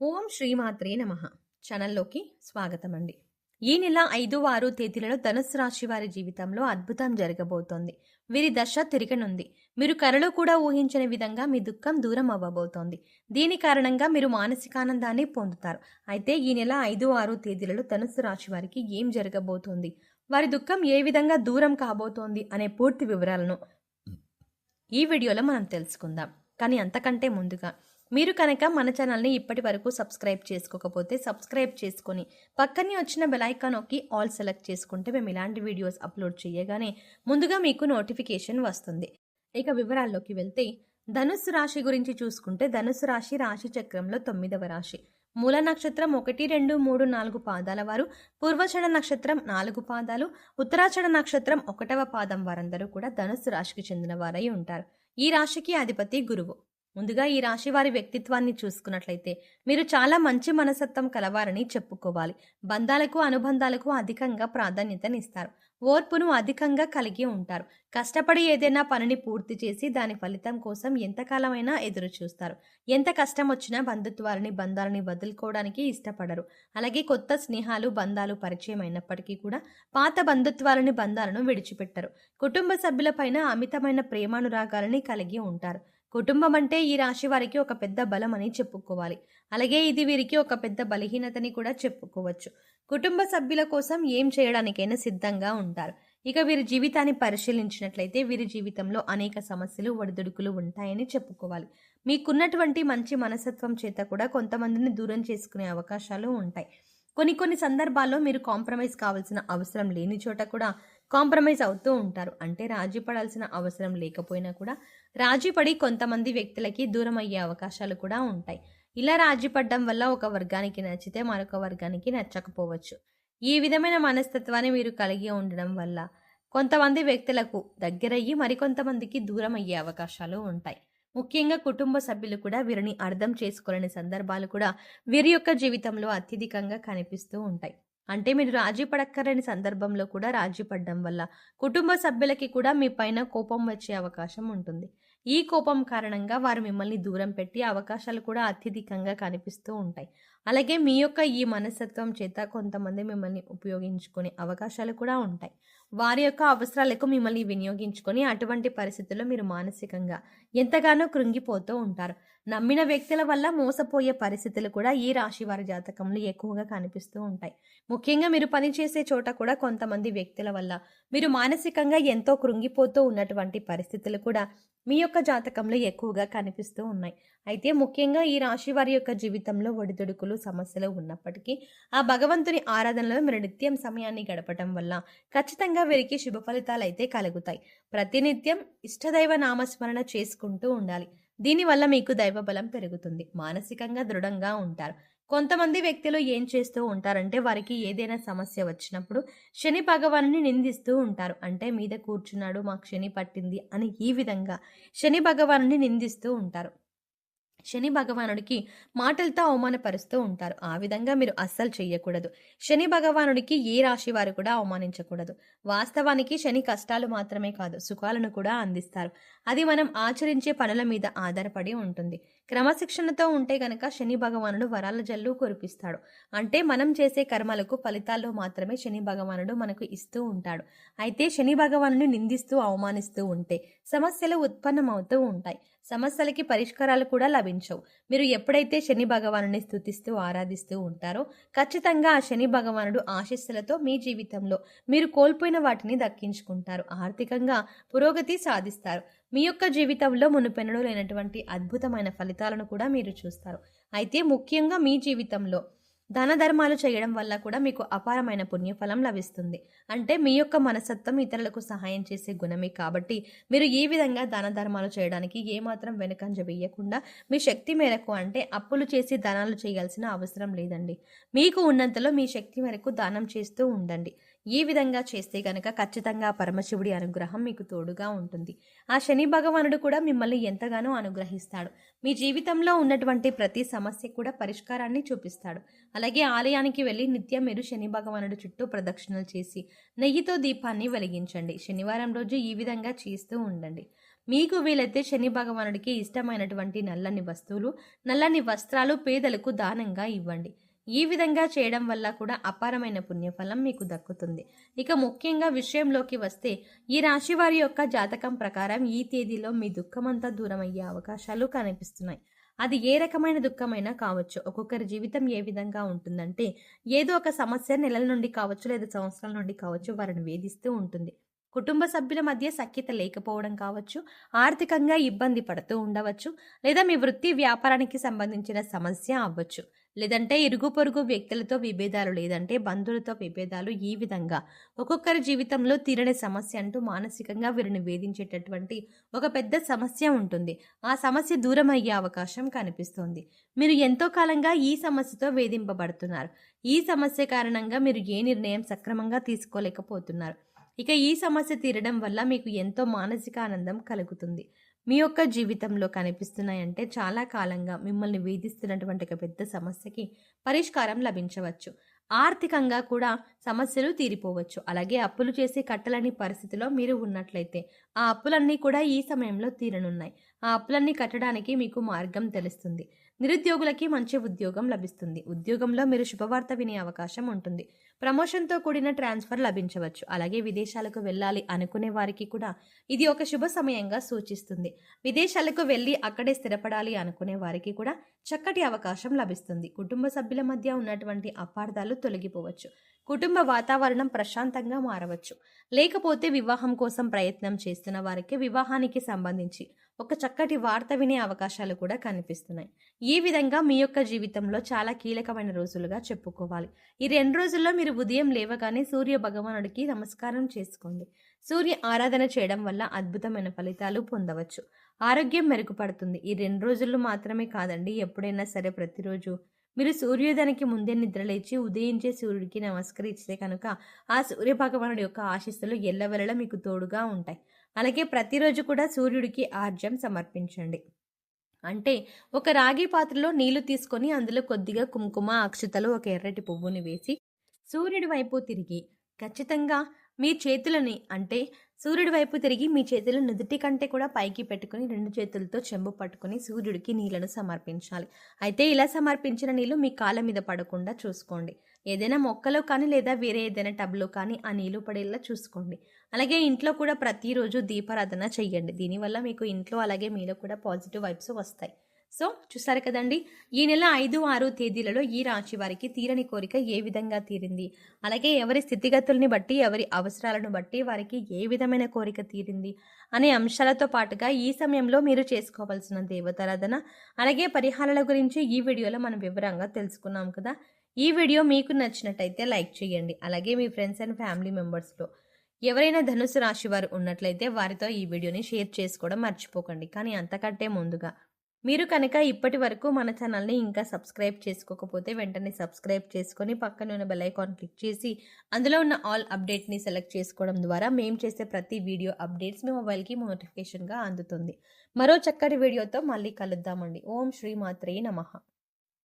ఓం శ్రీమాత్రే నమః ఛానల్లోకి స్వాగతం అండి. ఈ నెల 5, 6 తేదీలలో ధనుస్సు రాశి వారి జీవితంలో అద్భుతం జరగబోతోంది. వీరి దశ తిరగనుంది. మీరు కలలో కూడా ఊహించని విధంగా మీ దుఃఖం దూరం అవ్వబోతోంది. దీని కారణంగా మీరు మానసికానందాన్ని పొందుతారు. అయితే ఈ నెల 5, 6 తేదీలలో ధనుస్సు రాశి వారికి ఏం జరగబోతోంది, వారి దుఃఖం ఏ విధంగా దూరం కాబోతోంది అనే పూర్తి వివరాలను ఈ వీడియోలో మనం తెలుసుకుందాం. కానీ అంతకంటే ముందుగా మీరు కనుక మన ఛానల్ని ఇప్పటి వరకు సబ్స్క్రైబ్ చేసుకోకపోతే సబ్స్క్రైబ్ చేసుకొని పక్కనే వచ్చిన బెల్ ఐకాన్ నొక్కి ఆల్ సెలెక్ట్ చేసుకుంటే మేము ఇలాంటి వీడియోస్ అప్లోడ్ చేయగానే ముందుగా మీకు నోటిఫికేషన్ వస్తుంది. ఇక వివరాల్లోకి వెళ్తే ధనుస్సు రాశి గురించి చూసుకుంటే ధనుస్సు రాశి రాశి చక్రంలో 9వ రాశి. మూల నక్షత్రం 1, 2, 3, 4 పాదాల వారు, పూర్వషఢ నక్షత్రం 4 పాదాలు, ఉత్తరాషఢ నక్షత్రం 1వ పాదం వారందరూ కూడా ధనుస్సు రాశికి చెందిన వారై ఉంటారు. ఈ రాశికి అధిపతి గురువు. ముందుగా ఈ రాశి వారి వ్యక్తిత్వాన్ని చూసుకున్నట్లయితే మీరు చాలా మంచి మనస్తత్వం కలవారని చెప్పుకోవాలి. బంధాలకు అనుబంధాలకు అధికంగా ప్రాధాన్యతనిస్తారు. ఓర్పును అధికంగా కలిగి ఉంటారు. కష్టపడి ఏదైనా పనిని పూర్తి చేసి దాని ఫలితం కోసం ఎంతకాలమైనా ఎదురు చూస్తారు. ఎంత కష్టం వచ్చినా బంధాలని వదులుకోవడానికి ఇష్టపడరు. అలాగే కొత్త స్నేహాలు బంధాలు పరిచయం అయినప్పటికీ కూడా పాత బంధాలను విడిచిపెట్టరు. కుటుంబ సభ్యులపైన అమితమైన ప్రేమానురాగాలని కలిగి ఉంటారు. కుటుంబం అంటే ఈ రాశి వారికి ఒక పెద్ద బలం అని చెప్పుకోవాలి. అలాగే ఇది వీరికి ఒక పెద్ద బలహీనతని కూడా చెప్పుకోవచ్చు. కుటుంబ సభ్యుల కోసం ఏం చేయడానికైనా సిద్ధంగా ఉంటారు. ఇక వీరి జీవితాన్ని పరిశీలించినట్లయితే వీరి జీవితంలో అనేక సమస్యలు ఒడిదుడుకులు ఉంటాయని చెప్పుకోవాలి. మీకున్నటువంటి మంచి మనస్తత్వం చేత కూడా కొంతమందిని దూరం చేసుకునే అవకాశాలు ఉంటాయి. కొన్ని సందర్భాల్లో మీరు కాంప్రమైజ్ కావాల్సిన అవసరం లేని చోట కూడా కాంప్రమైజ్ అవుతూ ఉంటారు. అంటే రాజీ పడాల్సిన అవసరం లేకపోయినా కూడా రాజీ పడి కొంతమంది వ్యక్తులకి దూరం అయ్యే అవకాశాలు కూడా ఉంటాయి. ఇలా రాజీ పడడం వల్ల ఒక వర్గానికి నచ్చితే మరొక వర్గానికి నచ్చకపోవచ్చు. ఈ విధమైన మనస్తత్వాన్ని మీరు కలిగి ఉండడం వల్ల కొంతమంది వ్యక్తులకు దగ్గరయ్యి మరికొంతమందికి దూరం అయ్యే అవకాశాలు ఉంటాయి. ముఖ్యంగా కుటుంబ సభ్యులు కూడా వీరిని అర్థం చేసుకోలేని సందర్భాలు కూడా వీరి యొక్క జీవితంలో అత్యధికంగా కనిపిస్తూ ఉంటాయి. అంటే మీరు రాజీ పడక్కరని సందర్భంలో కూడా రాజీ పడడం వల్ల కుటుంబ సభ్యులకి కూడా మీ పైన కోపం వచ్చే అవకాశం ఉంటుంది. ఈ కోపం కారణంగా వారు మిమ్మల్ని దూరం పెట్టి అవకాశాలు కూడా అత్యధికంగా కనిపిస్తూ ఉంటాయి. అలాగే మీ యొక్క ఈ మనస్తత్వం చేత కొంతమంది మిమ్మల్ని ఉపయోగించుకునే అవకాశాలు కూడా ఉంటాయి. వారి యొక్క అవసరాలకు మిమ్మల్ని వినియోగించుకొని అటువంటి పరిస్థితుల్లో మీరు మానసికంగా ఎంతగానో కృంగిపోతూ ఉంటారు. నమ్మిన వ్యక్తుల వల్ల మోసపోయే పరిస్థితులు కూడా ఈ రాశి వారి జాతకంలో ఎక్కువగా కనిపిస్తూ ఉంటాయి. ముఖ్యంగా మీరు పనిచేసే చోట కూడా కొంతమంది వ్యక్తుల వల్ల మీరు మానసికంగా ఎంతో కృంగిపోతూ ఉన్నటువంటి పరిస్థితులు కూడా మీ యొక్క జాతకంలో ఎక్కువగా కనిపిస్తూ ఉన్నాయి. అయితే ముఖ్యంగా ఈ రాశి వారి యొక్క జీవితంలో ఒడిదుడుకులు సమస్యలు ఉన్నప్పటికీ ఆ భగవంతుని ఆరాధనలో మీరు నిత్యం సమయాన్ని గడపటం వల్ల ఖచ్చితంగా వీరికి శుభ ఫలితాలు అయితే కలుగుతాయి. ప్రతినిత్యం ఇష్టదైవ నామస్మరణ చేసుకుంటూ ఉండాలి. దీనివల్ల మీకు దైవబలం పెరుగుతుంది. మానసికంగా దృఢంగా ఉంటారు. కొంతమంది వ్యక్తులు ఏం చేస్తూ ఉంటారంటే వారికి ఏదైనా సమస్య వచ్చినప్పుడు శని భగవానుని నిందిస్తూ ఉంటారు. అంటే మీద కూర్చున్నాడు మాకు శని పట్టింది అని ఈ విధంగా శని భగవానుని నిందిస్తూ ఉంటారు. శని భగవానుడికి మాటలతో అవమానపరుస్తూ ఉంటారు. ఆ విధంగా మీరు అస్సలు చెయ్యకూడదు. శని భగవానుడికి ఏ రాశి వారు కూడా అవమానించకూడదు. వాస్తవానికి శని కష్టాలు మాత్రమే కాదు సుఖాలను కూడా అందిస్తారు. అది మనం ఆచరించే పనుల మీద ఆధారపడి ఉంటుంది. క్రమశిక్షణతో ఉంటే గనక శని భగవానుడు వరాల జల్లు కురిపిస్తాడు. అంటే మనం చేసే కర్మలకు ఫలితాల్లో మాత్రమే శని భగవానుడు మనకు ఇస్తూ ఉంటాడు. అయితే శని భగవానుని నిందిస్తూ అవమానిస్తూ ఉంటే సమస్యలు ఉత్పన్నమవుతూ ఉంటాయి. సమస్యలకి పరిష్కారాలు కూడా లభించవు. మీరు ఎప్పుడైతే శని భగవానుని స్తుతిస్తూ ఆరాధిస్తూ ఉంటారో ఖచ్చితంగా ఆ శని భగవానుడు ఆశీస్సులతో మీ జీవితంలో మీరు కోల్పోయిన వాటిని దక్కించుకుంటారు. ఆర్థికంగా పురోగతి సాధిస్తారు. మీ యొక్క జీవితంలో మునుపెన్నడూ లేనటువంటి అద్భుతమైన ఫలితాలను కూడా మీరు చూస్తారు. అయితే ముఖ్యంగా మీ జీవితంలో దాన ధర్మాలు చేయడం వల్ల కూడా మీకు అపారమైన పుణ్యఫలం లభిస్తుంది. అంటే మీ యొక్క మనస్తత్వం ఇతరులకు సహాయం చేసే గుణమే కాబట్టి మీరు ఈ విధంగా దాన ధర్మాలు చేయడానికి ఏమాత్రం వెనుకంజ వేయకుండా మీ శక్తి మేరకు అంటే అప్పులు చేసి దానాలు చేయాల్సిన అవసరం లేదండి. మీకు ఉన్నంతలో మీ శక్తి మేరకు దానం చేస్తూ ఉండండి. ఈ విధంగా చేస్తే గనక ఖచ్చితంగా పరమశివుడి అనుగ్రహం మీకు తోడుగా ఉంటుంది. ఆ శని భగవానుడు కూడా మిమ్మల్ని ఎంతగానో అనుగ్రహిస్తాడు. మీ జీవితంలో ఉన్నటువంటి ప్రతి సమస్య కూడా పరిష్కారాన్ని చూపిస్తాడు. అలాగే ఆలయానికి వెళ్ళి నిత్యం మీరు శని భగవానుడి చుట్టూ ప్రదక్షిణలు చేసి నెయ్యితో దీపాన్ని వెలిగించండి. శనివారం రోజు ఈ విధంగా చేస్తూ ఉండండి. మీకు వీలైతే శని భగవానుడికి ఇష్టమైనటువంటి నల్లని వస్తువులు, నల్లని వస్త్రాలు పేదలకు దానంగా ఇవ్వండి. ఈ విధంగా చేయడం వల్ల కూడా అపారమైన పుణ్యఫలం మీకు దక్కుతుంది. ఇక ముఖ్యంగా విషయంలోకి వస్తే, ఈ రాశి వారి యొక్క జాతకం ప్రకారం ఈ తేదీలో మీ దుఃఖమంతా దూరమయ్యే అవకాశాలు కనిపిస్తున్నాయి. అది ఏ రకమైన దుఃఖమైనా కావచ్చు. ఒక్కొక్కరి జీవితం ఏ విధంగా ఉంటుందంటే, ఏదో ఒక సమస్య నెలల నుండి కావచ్చు, లేదా సంవత్సరాల నుండి కావచ్చు, వారిని వేధిస్తూ ఉంటుంది. కుటుంబ సభ్యుల మధ్య సఖ్యత లేకపోవడం కావచ్చు, ఆర్థికంగా ఇబ్బంది పడుతూ ఉండవచ్చు, లేదా మీ వృత్తి వ్యాపారానికి సంబంధించిన సమస్య అవ్వచ్చు, లేదంటే ఇరుగు పొరుగు వ్యక్తులతో విభేదాలు, లేదంటే బంధువులతో విభేదాలు. ఈ విధంగా ఒక్కొక్కరి జీవితంలో తీరని సమస్య అంటూ మానసికంగా వీరిని వేధించేటటువంటి ఒక పెద్ద సమస్య ఉంటుంది. ఆ సమస్య దూరం అయ్యే అవకాశం కనిపిస్తోంది. మీరు ఎంతో కాలంగా ఈ సమస్యతో వేధింపబడుతున్నారు. ఈ సమస్య కారణంగా మీరు ఏ నిర్ణయం సక్రమంగా తీసుకోలేకపోతున్నారు. ఇక ఈ సమస్య తీరడం వల్ల మీకు ఎంతో మానసిక ఆనందం కలుగుతుంది. మీ యొక్క జీవితంలో కనిపిస్తున్నాయంటే చాలా కాలంగా మిమ్మల్ని వేధిస్తున్నటువంటి ఒక పెద్ద సమస్యకి పరిష్కారం లభించవచ్చు. ఆర్థికంగా కూడా సమస్యలు తీరిపోవచ్చు. అలాగే అప్పులు చేసి కట్టలేని పరిస్థితిలో మీరు ఉన్నట్లయితే ఆ అప్పులన్నీ కూడా ఈ సమయంలో తీరనున్నాయి. ఆ అప్పులన్నీ కట్టడానికి మీకు మార్గం తెలుస్తుంది. నిరుద్యోగులకి మంచి ఉద్యోగం లభిస్తుంది. ఉద్యోగంలో మీరు శుభవార్త వినే అవకాశం ఉంటుంది. ప్రమోషన్తో కూడిన ట్రాన్స్ఫర్ లభించవచ్చు. అలాగే విదేశాలకు వెళ్ళాలి అనుకునే వారికి కూడా ఇది ఒక శుభ సమయంగా సూచిస్తుంది. విదేశాలకు వెళ్ళి అక్కడే స్థిరపడాలి అనుకునే వారికి కూడా చక్కటి అవకాశం లభిస్తుంది. కుటుంబ సభ్యుల మధ్య ఉన్నటువంటి అపార్థాలు తొలగిపోవచ్చు. కుటుంబ వాతావరణం ప్రశాంతంగా మారవచ్చు. లేకపోతే వివాహం కోసం ప్రయత్నం చేస్తున్న వారికి వివాహానికి సంబంధించి ఒక చక్కటి వార్త వినే అవకాశాలు కూడా కనిపిస్తున్నాయి. ఈ విధంగా మీ యొక్క జీవితంలో చాలా కీలకమైన రోజులుగా చెప్పుకోవాలి. ఈ 2 రోజుల్లో మీరు ఉదయం లేవగానే సూర్య భగవానుడికి నమస్కారం చేసుకోండి. సూర్య ఆరాధన చేయడం వల్ల అద్భుతమైన ఫలితాలు పొందవచ్చు. ఆరోగ్యం మెరుగుపడుతుంది. ఈ 2 రోజుల్లో మాత్రమే కాదండి, ఎప్పుడైనా సరే ప్రతిరోజు మీరు సూర్యోదయానికి ముందే నిద్రలేచి ఉదయించే సూర్యుడికి నమస్కరిస్తే కనుక ఆ సూర్య భగవానుడి యొక్క ఆశీస్సులు ఎల్లవెల్లలా మీకు తోడుగా ఉంటాయి. అలాగే ప్రతిరోజు కూడా సూర్యుడికి ఆర్జ్యం సమర్పించండి. అంటే ఒక రాగి పాత్రలో నీళ్లు తీసుకొని అందులో కొద్దిగా కుంకుమ, అక్షతలు, ఒక ఎర్రటి పువ్వుని వేసి సూర్యుడి వైపు తిరిగి ఖచ్చితంగా మీ చేతులని, అంటే సూర్యుడి వైపు తిరిగి మీ చేతులను నుదుటి కంటే కూడా పైకి పెట్టుకుని 2 చేతులతో చెంబు పట్టుకుని సూర్యుడికి నీళ్లను సమర్పించాలి. అయితే ఇలా సమర్పించిన నీళ్లు మీ కాళ్ళ మీద పడకుండా చూసుకోండి. ఏదైనా మొక్కలో కానీ లేదా వేరే ఏదైనా టబ్లో కానీ ఆ నీళ్లు పడేలా చూసుకోండి. అలాగే ఇంట్లో కూడా ప్రతిరోజు దీపారాధన చెయ్యండి. దీనివల్ల మీకు ఇంట్లో అలాగే మీలో కూడా పాజిటివ్ వైబ్స్ వస్తాయి. సో చూసారు కదండి, ఈ నెల 5, 6 తేదీలలో ఈ రాశి వారికి తీరని కోరిక ఏ విధంగా తీరింది, అలాగే ఎవరి స్థితిగతుల్ని బట్టి, ఎవరి అవసరాలను బట్టి వారికి ఏ విధమైన కోరిక తీరింది అనే అంశాలతో పాటుగా ఈ సమయంలో మీరు చేసుకోవాల్సిన దేవతారాధన, అలాగే పరిహారాల గురించి ఈ వీడియోలో మనం వివరంగా తెలుసుకున్నాం కదా. ఈ వీడియో మీకు నచ్చినట్టయితే లైక్ చేయండి. అలాగే మీ ఫ్రెండ్స్ అండ్ ఫ్యామిలీ మెంబర్స్లో ఎవరైనా ధనుసు రాశి వారు ఉన్నట్లయితే వారితో ఈ వీడియోని షేర్ చేసుకోవడం మర్చిపోకండి. కానీ అంతకంటే ముందుగా మీరు కనుక ఇప్పటి వరకు మన ఛానల్ని ఇంకా సబ్స్క్రైబ్ చేసుకోకపోతే వెంటనే సబ్స్క్రైబ్ చేసుకొని పక్కన ఉన్న బెల్ ఐకాన్ క్లిక్ చేసి అందులో ఉన్న ఆల్ అప్డేట్ని సెలెక్ట్ చేసుకోవడం ద్వారా మేము చేసే ప్రతి వీడియో అప్డేట్స్ మీ మొబైల్కి నోటిఫికేషన్గా అందుతుంది. మరో చక్కటి వీడియోతో మళ్ళీ కలుద్దామండి. ఓం శ్రీ మాత్రే నమః.